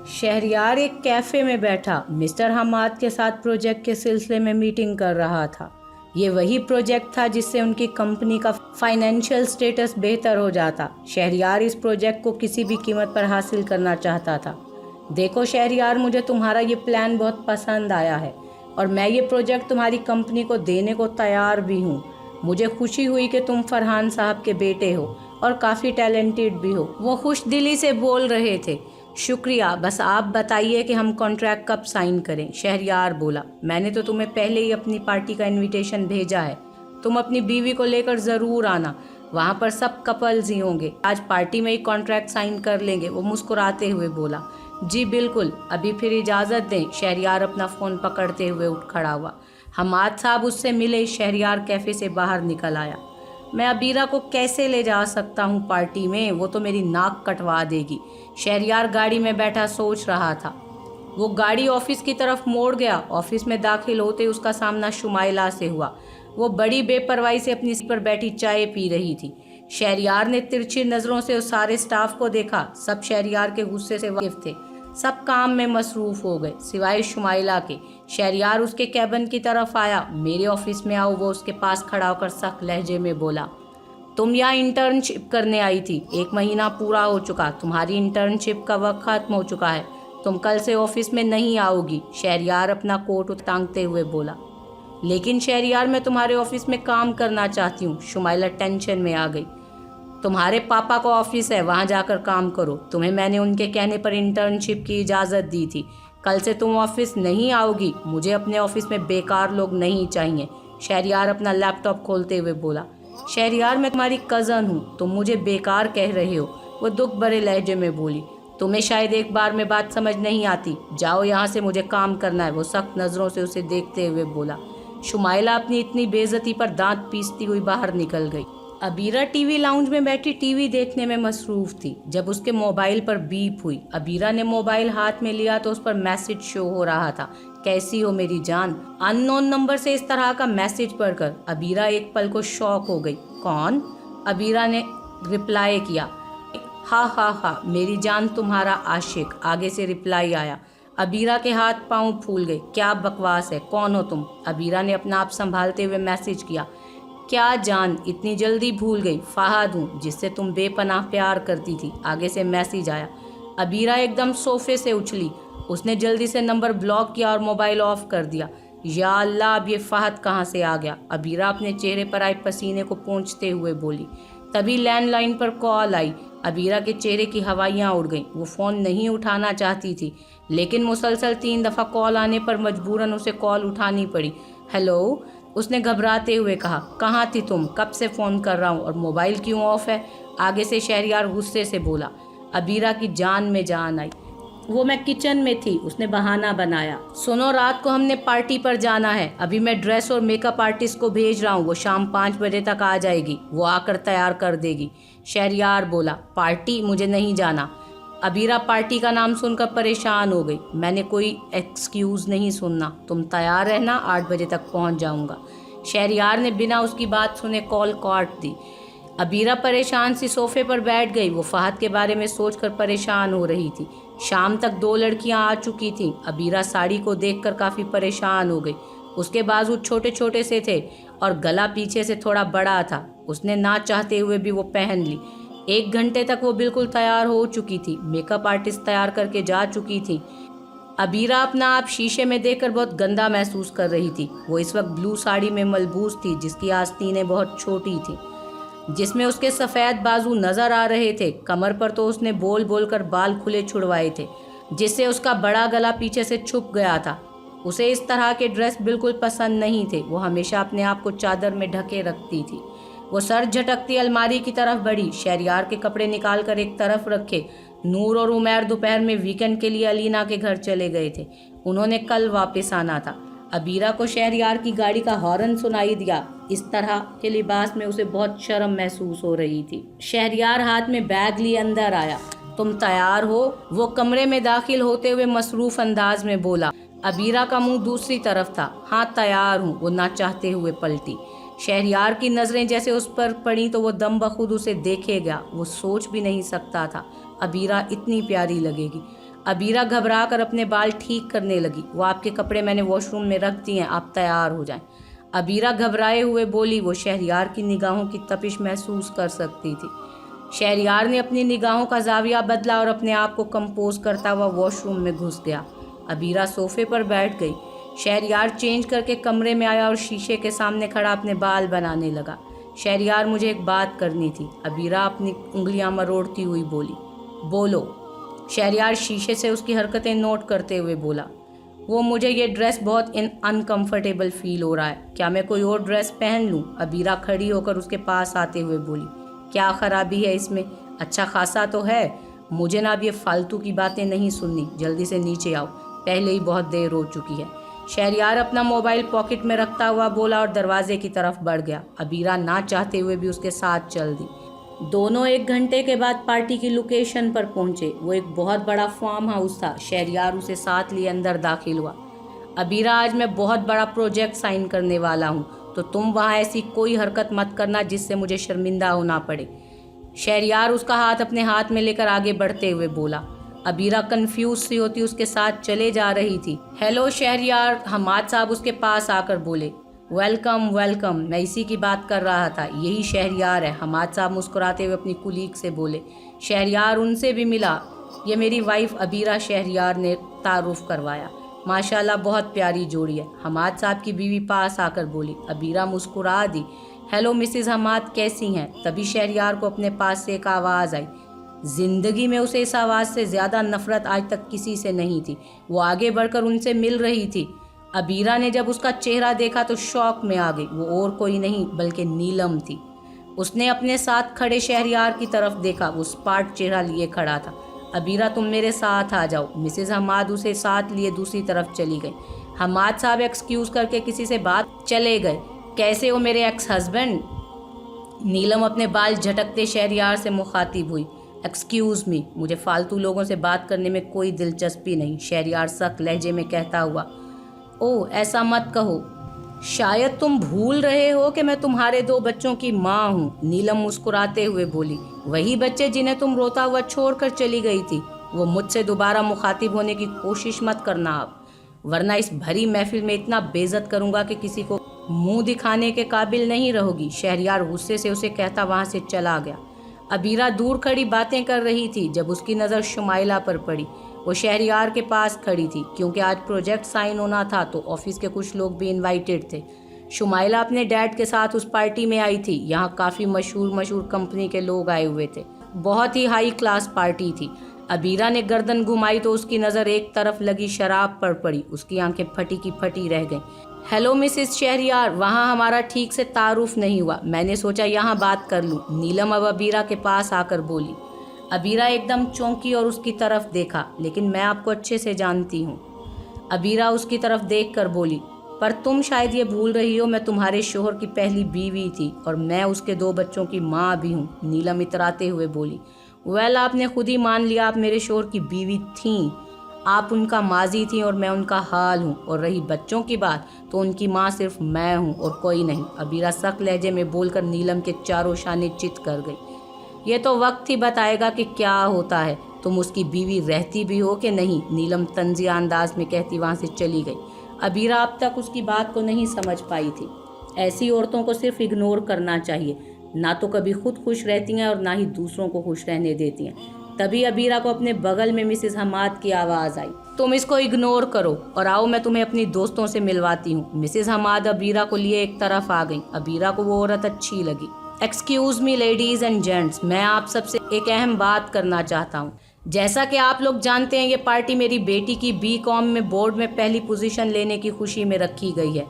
شہریار ایک کیفے میں بیٹھا مسٹر حماد کے ساتھ پروجیکٹ کے سلسلے میں میٹنگ کر رہا تھا۔ یہ وہی پروجیکٹ تھا جس سے ان کی کمپنی کا فائنینشیل سٹیٹس بہتر ہو جاتا۔ شہریار اس پروجیکٹ کو کسی بھی قیمت پر حاصل کرنا چاہتا تھا۔ دیکھو شہریار، مجھے تمہارا یہ پلان بہت پسند آیا ہے اور میں یہ پروجیکٹ تمہاری کمپنی کو دینے کو تیار بھی ہوں۔ مجھے خوشی ہوئی کہ تم فرحان صاحب کے بیٹے ہو اور کافی ٹیلنٹڈ بھی ہو۔ وہ خوش دلی سے بول رہے تھے۔ شکریہ، بس آپ بتائیے کہ ہم کانٹریکٹ کب سائن کریں؟ شہریار بولا۔ میں نے تو تمہیں پہلے ہی اپنی پارٹی کا انویٹیشن بھیجا ہے، تم اپنی بیوی کو لے کر ضرور آنا، وہاں پر سب کپلز ہی ہوں گے، آج پارٹی میں ہی کانٹریکٹ سائن کر لیں گے۔ وہ مسکراتے ہوئے بولا۔ جی بالکل، ابھی پھر اجازت دیں۔ شہریار اپنا فون پکڑتے ہوئے اٹھ کھڑا ہوا۔ حماد صاحب اس سے ملے۔ شہریار کیفے سے باہر نکل آیا۔ میں عبیرہ کو کیسے لے جا سکتا ہوں پارٹی میں؟ وہ تو میری ناک کٹوا دے گی۔ شہریار گاڑی میں بیٹھا سوچ رہا تھا۔ وہ گاڑی آفس کی طرف موڑ گیا۔ آفس میں داخل ہوتے اس کا سامنا شمائلہ سے ہوا۔ وہ بڑی بے پرواہی سے اپنی سیٹ پر بیٹھی چائے پی رہی تھی۔ شہریار نے ترچھی نظروں سے اس سارے سٹاف کو دیکھا۔ سب شہریار کے غصے سے واقف تھے، سب کام میں مصروف ہو گئے سوائے شمائلہ کے۔ شہریار اس کے کیبن کی طرف آیا۔ میرے آفس میں آؤ، وہ اس کے پاس کھڑا ہو کر سخت لہجے میں بولا۔ تم یہاں انٹرنشپ کرنے آئی تھی، 1 مہینہ پورا ہو چکا، تمہاری انٹرنشپ کا وقت ختم ہو چکا ہے، تم کل سے آفس میں نہیں آؤ گی۔ شہریار اپنا کوٹ ٹانگتے ہوئے بولا۔ لیکن شہریار، میں تمہارے آفس میں کام کرنا چاہتی ہوں۔ شمائلہ ٹینشن میں آ گئی۔ تمہارے پاپا کو آفس ہے، وہاں جا کر کام کرو، تمہیں میں نے ان کے کہنے پر انٹرنشپ کی اجازت دی تھی، کل سے تم آفس نہیں آؤ گی، مجھے اپنے آفس میں بیکار لوگ نہیں چاہیے۔ شہریار اپنا لیپ ٹاپ کھولتے ہوئے بولا۔ شہریار، میں تمہاری کزن ہوں، تم مجھے بیکار کہہ رہے ہو؟ وہ دکھ بھرے لہجے میں بولی۔ تمہیں شاید ایک بار میں بات سمجھ نہیں آتی، جاؤ یہاں سے، مجھے کام کرنا ہے۔ وہ سخت نظروں سے اسے دیکھتے ہوئے بولا۔ شمائلہ اپنی اتنی بے عزتی پر دانت پیستی ہوئی باہر نکل گئی۔ عبیرہ ٹی وی لاؤنج میں بیٹھی ٹی وی دیکھنے میں مصروف تھی جب اس کے موبائل پر بیپ ہوئی۔ عبیرہ نے موبائل ہاتھ میں لیا تو اس پر میسج شو ہو رہا تھا۔ کیسی ہو میری جان؟ ان نون نمبر سے اس طرح کا میسج پڑھ کر عبیرہ ایک پل کو شاک ہو گئی۔ کون؟ عبیرہ نے رپلائی کیا۔ ہاں ہاں ہاں میری جان، تمہارا عاشق۔ آگے سے رپلائی آیا۔ عبیرہ کے ہاتھ پاؤں پھول گئے۔ کیا بکواس ہے، کون ہو تم؟ عبیرہ نے اپنا آپ سنبھالتے ہوئے میسج کیا۔ کیا جان، اتنی جلدی بھول گئی؟ فہد ہوں، جس سے تم بے پناہ پیار کرتی تھی۔ آگے سے میسج آیا۔ عبیرہ ایک دم صوفے سے اچھلی۔ اس نے جلدی سے نمبر بلاک کیا اور موبائل آف کر دیا۔ یا اللہ، اب یہ فہد کہاں سے آ گیا؟ عبیرہ اپنے چہرے پر آئے پسینے کو پونچھتے ہوئے بولی۔ تبھی لینڈ لائن پر کال آئی۔ عبیرہ کے چہرے کی ہوائیاں اڑ گئیں۔ وہ فون نہیں اٹھانا چاہتی تھی، لیکن مسلسل 3 دفعہ کال آنے پر مجبوراً اسے کال اٹھانی پڑی۔ ہیلو، اس نے گھبراتے ہوئے کہا۔ کہاں تھی تم؟ کب سے فون کر رہا ہوں، اور موبائل کیوں آف ہے؟ آگے سے شہریار غصے سے بولا۔ عبیرہ کی جان میں جان آئی۔ وہ میں کچن میں تھی، اس نے بہانہ بنایا۔ سنو، رات کو ہم نے پارٹی پر جانا ہے، ابھی میں ڈریس اور میک اپ آرٹسٹ کو بھیج رہا ہوں، وہ شام 5 بجے تک آ جائے گی، وہ آ کر تیار کر دے گی۔ شہریار بولا۔ پارٹی؟ مجھے نہیں جانا۔ عبیرہ پارٹی کا نام سن کر پریشان ہو گئی۔ میں نے کوئی ایکسکیوز نہیں سننا، تم تیار رہنا، 8 بجے تک پہنچ جاؤں گا۔ شہریار نے بنا اس کی بات سنے کال کاٹ دی۔ عبیرہ پریشان سی صوفے پر بیٹھ گئی۔ وہ فہد کے بارے میں سوچ کر پریشان ہو رہی تھی۔ شام تک 2 لڑکیاں آ چکی تھیں۔ عبیرہ ساڑی کو دیکھ کر کافی پریشان ہو گئی۔ اس کے بازو چھوٹے چھوٹے سے تھے اور گلا پیچھے سے تھوڑا بڑا تھا۔ اس نے نہ چاہتے ہوئے بھی وہ پہن لی۔ 1 گھنٹے تک وہ بالکل تیار ہو چکی تھی۔ میک اپ آرٹسٹ تیار کر کے جا چکی تھی۔ عبیرہ اپنا آپ شیشے میں دیکھ کر بہت گندا محسوس کر رہی تھی۔ وہ اس وقت بلو ساڑی میں ملبوس تھی جس کی آستینیں بہت چھوٹی تھیں، جس میں اس کے سفید بازو نظر آ رہے تھے۔ کمر پر تو اس نے بول بول کر بال کھلے چھڑوائے تھے جس سے اس کا بڑا گلا پیچھے سے چھپ گیا تھا۔ اسے اس طرح کے ڈریس بالکل پسند نہیں تھے۔ وہ ہمیشہ اپنے آپ کو چادر میں ڈھکے رکھتی تھی۔ وہ سر جھٹکتی الماری کی طرف بڑھی، شہریار کے کپڑے نکال کر ایک طرف رکھے۔ نور اور عمیر دوپہر میں ویکنڈ کے لیے علینا کے گھر چلے گئے تھے، انہوں نے کل واپس آنا تھا۔ عبیرہ کو شہریار کی گاڑی کا ہارن سنائی دیا۔ اس طرح کے لباس میں اسے بہت شرم محسوس ہو رہی تھی۔ شہریار ہاتھ میں بیگ لیے اندر آیا۔ تم تیار ہو؟ وہ کمرے میں داخل ہوتے ہوئے مصروف انداز میں بولا۔ عبیرہ کا منہ دوسری طرف تھا۔ ہاں تیار ہوں، وہ نہ چاہتے ہوئے پلٹی۔ شہریار کی نظریں جیسے اس پر پڑیں تو وہ دم بخود اسے دیکھے گیا۔ وہ سوچ بھی نہیں سکتا تھا عبیرہ اتنی پیاری لگے گی۔ ابیرہ گھبرا کر اپنے بال ٹھیک کرنے لگی۔ وہ آپ کے کپڑے میں نے واش روم میں رکھ دیے ہیں، آپ تیار ہو جائیں۔ ابیرہ گھبرائے ہوئے بولی۔ وہ شہریار کی نگاہوں کی تپش محسوس کر سکتی تھی۔ شہریار نے اپنی نگاہوں کا زاویہ بدلا اور اپنے آپ کو کمپوز کرتا ہوا واش روم میں گھس گیا۔ ابیرہ صوفے پر بیٹھ گئی۔ شہریار چینج کر کے کمرے میں آیا اور شیشے کے سامنے کھڑا اپنے بال بنانے لگا۔ شہریار، مجھے ایک بات کرنی تھی، ابیرہ اپنی انگلیاں مروڑتی ہوئی بولی۔ بولو۔ شہریار شیشے سے اس کی حرکتیں نوٹ کرتے ہوئے بولا۔ وہ مجھے یہ ڈریس بہت انکمفرٹیبل فیل ہو رہا ہے، کیا میں کوئی اور ڈریس پہن لوں؟ ابیرہ کھڑی ہو کر اس کے پاس آتے ہوئے بولی۔ کیا خرابی ہے اس میں؟ اچھا خاصا تو ہے۔ مجھے نہ اب یہ فالتو کی باتیں نہیں سننی، جلدی سے نیچے آؤ، پہلے ہی بہت دیر ہو چکی ہے۔ شہریار اپنا موبائل پاکٹ میں رکھتا ہوا بولا اور دروازے کی طرف بڑھ گیا۔ ابیرہ نہ چاہتے ہوئے بھی اس کے ساتھ چل دی۔ دونوں 1 گھنٹے کے بعد پارٹی کی لوکیشن پر پہنچے۔ وہ ایک بہت بڑا فارم ہاؤس تھا۔ شہریار اسے ساتھ لیے اندر داخل ہوا۔ ابیرہ، آج میں بہت بڑا پروجیکٹ سائن کرنے والا ہوں، تو تم وہاں ایسی کوئی حرکت مت کرنا جس سے مجھے شرمندہ ہونا پڑے۔ شہریار اس کا ہاتھ اپنے ہاتھ میں لے کر آگے بڑھتے ہوئے بولا۔ ابیرہ کنفیوز سی ہوتی اس کے ساتھ چلے جا رہی تھی۔ ہیلو شہریار، حماد صاحب اس کے پاس آ کر بولے۔ ویلکم ویلکم، میں اسی کی بات کر رہا تھا، یہی شہریار ہے، حماد صاحب مسکراتے ہوئے اپنی کولیگ سے بولے۔ شہریار ان سے بھی ملا۔ یہ میری وائف ابیرہ، شہریار نے تعارف کروایا۔ ماشاءاللہ بہت پیاری جوڑی ہے، حماد صاحب کی بیوی پاس آ کر بولی۔ ابیرہ مسکرا دی۔ ہیلو مسز حماد، کیسی ہیں؟ تبھی شہریار کو اپنے پاس سے ایک آواز آئی۔ زندگی میں اسے اس آواز سے زیادہ نفرت آج تک کسی سے نہیں تھی۔ وہ آگے بڑھ کر ان سے مل رہی تھی۔ ابیرہ نے جب اس کا چہرہ دیکھا تو شوق میں آ گئی۔ وہ اور کوئی نہیں بلکہ نیلم تھی۔ اس نے اپنے ساتھ کھڑے شہریار کی طرف دیکھا، وہ اسپاٹ چہرہ لیے کھڑا تھا۔ ابیرہ، تم میرے ساتھ آ جاؤ۔ مسز حماد اسے ساتھ لیے دوسری طرف چلی گئی۔ حماد صاحب ایکسکیوز کر کے کسی سے بات چلے گئے۔ کیسے ہو میرے ایکس ہسبینڈ؟ نیلم اپنے بال جھٹکتے شہریار سے مخاطب ہوئی۔ ایکسکیوز می، مجھے فالتو لوگوں سے بات کرنے میں کوئی دلچسپی نہیں، شہریار سخت لہجے میں کہتا ہوا۔ او ایسا مت کہو، شاید تم بھول رہے ہو کہ میں تمہارے 2 بچوں کی ماں ہوں، نیلم مسکراتے ہوئے بولی۔ وہی بچے جنہیں تم روتا ہوا چھوڑ کر چلی گئی تھی۔ وہ مجھ سے دوبارہ مخاطب ہونے کی کوشش مت کرنا آپ، ورنہ اس بھری محفل میں اتنا بے عزت کروں گا کہ کسی کو منہ دکھانے کے قابل نہیں رہو گی، شہریار غصے سے اسے کہتا وہاں سے چلا گیا۔ ابیرہ دور کھڑی باتیں کر رہی تھی جب اس کی نظر شمائلہ پر پڑی۔ وہ شہریار کے پاس کھڑی تھی، کیونکہ آج پروجیکٹ سائن ہونا تھا تو آفس کے کچھ لوگ بھی انوائٹڈ تھے۔ شمائلہ اپنے ڈیڈ کے ساتھ اس پارٹی میں آئی تھی۔ یہاں کافی مشہور کمپنی کے لوگ آئے ہوئے تھے، بہت ہی ہائی کلاس پارٹی تھی۔ ابیرہ نے گردن گھمائی تو اس کی نظر ایک طرف لگی شراب پر پڑی۔ اس کی آنکھیں پھٹی کی پھٹی رہ گئیں۔ ہیلو مسز شہریار، وہاں ہمارا ٹھیک سے تعارف نہیں ہوا، میں نے سوچا یہاں بات کر لوں، نیلم اب ابیرہ کے پاس آ کر بولی۔ ابیرہ ایک دم چونکی اور اس کی طرف دیکھا۔ لیکن میں آپ کو اچھے سے جانتی ہوں، ابیرہ اس کی طرف دیکھ کر بولی۔ پر تم شاید یہ بھول رہی ہو میں تمہارے شوہر کی پہلی بیوی تھی اور میں اس کے 2 بچوں کی ماں بھی ہوں، نیلم اتراتے ہوئے بولی۔ ویل، آپ نے خود ہی مان لیا، آپ میرے شوہر کی بیوی تھیں، آپ ان کا ماضی تھیں اور میں ان کا حال ہوں، اور رہی بچوں کی بات تو ان کی ماں صرف میں ہوں اور کوئی نہیں، ابیرہ سخت لہجے میں بول کر نیلم کے چاروں شانے چت کر گئی۔ یہ تو وقت ہی بتائے گا کہ کیا ہوتا ہے، تم اس کی بیوی رہتی بھی ہو کہ نہیں، نیلم طنزیہ انداز میں کہتی وہاں سے چلی گئی۔ ابیرہ اب تک اس کی بات کو نہیں سمجھ پائی تھی۔ ایسی عورتوں کو صرف اگنور کرنا چاہیے، نہ تو کبھی خود خوش رہتی ہیں اور نہ ہی دوسروں کو خوش رہنے دیتی ہیں۔ تبھی ابیرہ کو اپنے بغل میں مسز حماد کی آواز آئی۔ تم اس کو اگنور کرو اور آؤ میں تمہیں اپنی دوستوں سے ملواتی ہوں۔ مسز حماد ابیرہ کو لیے ایک طرف آ گئیں۔ ابیرہ کو وہ عورت اچھی لگی۔ Excuse me ladies and gents, میں آپ سب سے ایک اہم بات کرنا چاہتا ہوں۔ جیسا کہ آپ لوگ جانتے ہیں، یہ پارٹی میری بیٹی کی BCom میں بورڈ میں پہلی پوزیشن لینے کی خوشی میں رکھی گئی ہے۔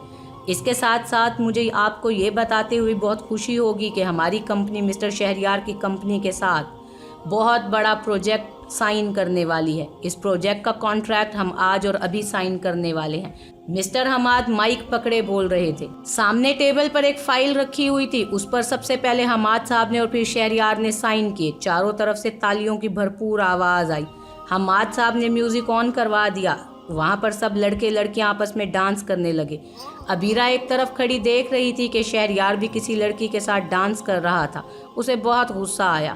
اس کے ساتھ ساتھ مجھے آپ کو یہ بتاتے ہوئے بہت خوشی ہوگی کہ ہماری کمپنی مسٹر شہریار کی کمپنی کے ساتھ بہت بڑا پروجیکٹ سائن کرنے والی ہے۔ اس پروجیکٹ کا کانٹریکٹ ہم آج اور ابھی سائن کرنے والے ہیں۔ مسٹر حماد مائک پکڑے بول رہے تھے۔ سامنے ٹیبل پر ایک فائل رکھی ہوئی تھی، اس پر سب سے پہلے حماد صاحب نے اور پھر شہریار نے سائن کیے۔ چاروں طرف سے تالیوں کی بھرپور آواز آئی۔ حماد صاحب نے میوزک آن کروا دیا۔ وہاں پر سب لڑکے لڑکیاں آپس میں ڈانس کرنے لگے۔ ابیرہ ایک طرف کھڑی دیکھ رہی تھی کہ شہریار بھی کسی لڑکی کے ساتھ ڈانس کر رہا تھا۔ اسے بہت غصہ آیا۔